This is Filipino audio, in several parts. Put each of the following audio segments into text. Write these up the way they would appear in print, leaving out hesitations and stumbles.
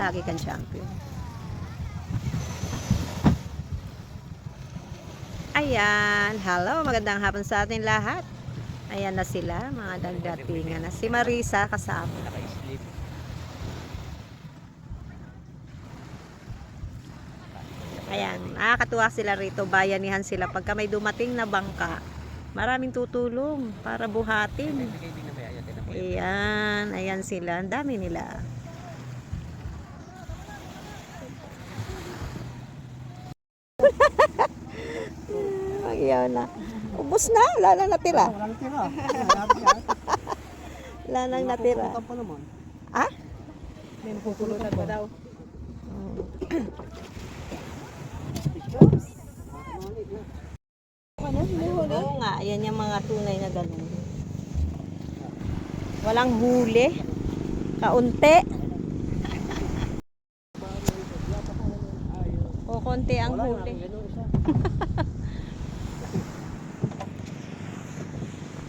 lagi kang champion. Ayan, hello, magandang hapon sa atin lahat. Ayan na sila, mga dagdatingan na. Si Marisa kasama. Ayan, nakakatuwa sila rito, bayanihan sila. Pagka may dumating na bangka, maraming tutulong para buhatin. Ayan, ayan sila, ang dami nila. Ayaw na. Ubus na, wala nang natira. Wala nang tira. Wala nang natira. Napupulutan pa naman. Ah? May napupulutan pa daw. Oo nga, ayan yung mga tunay na ganun. Walang huli. Kaunti. O konti ang huli.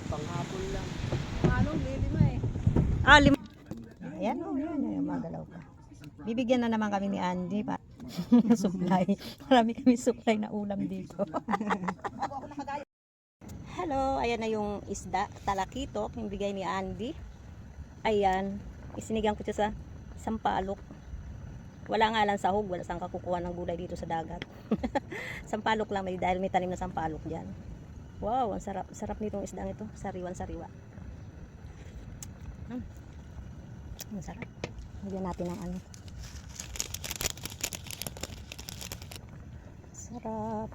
Panghapon lang. Anong lilima eh. Ah, lima. Ayan o, yan, magalaw pa. Bibigyan na naman kami ni Andy pa. Supply. Marami kami supply na ulam dito. Hello, ayan na yung isda, talakitok, yung bigay ni Andy. Ayan, isinigang ko siya sa sampalok. Wala nga lang sahog, wala saan kakukuha ng gulay dito sa dagat. Sampalok lang, dahil may tanim na sampalok dyan. Wow, ang sarap, sarap nitong isdang ito, sariwan-sariwa. Ang sarap. Lagyan natin ng ano. Sarap.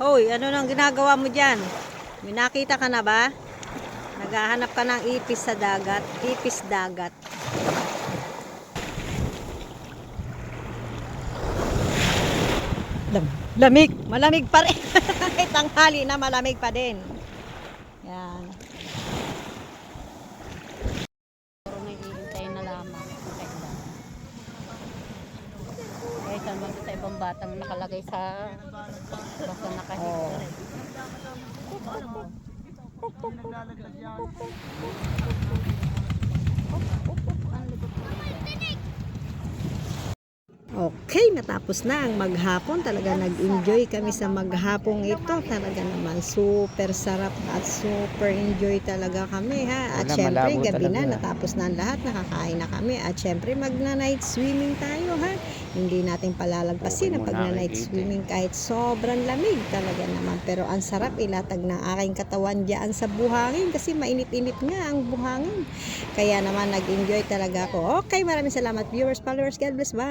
Hoy, ano nang ginagawa mo dyan? May nakita ka na ba? Naghahanap ka ng ipis sa dagat. Ipis dagat. Lamig. Malamig pa rin. Tanghali na malamig pa din. Yan. Puro naghihintay na lamang. Kahit naman sa ibang batang nakalagay sa basta nakahintay. Okay, natapos na ang maghapon. Talaga nag-enjoy kami sa maghapong ito. Talaga naman super sarap at super enjoy talaga kami ha. At syempre gabi na, natapos na ang lahat. Nakakain na kami. At syempre magna-night swimming tayo ha. Hindi natin palalagpasin na pag na-night swimming kahit sobrang lamig talaga naman. Pero ang sarap ilatag ng aking katawan diyan sa buhangin kasi mainit-init nga ang buhangin. Kaya naman nag-enjoy talaga ako. Okay, maraming salamat viewers, followers. God bless. Bye!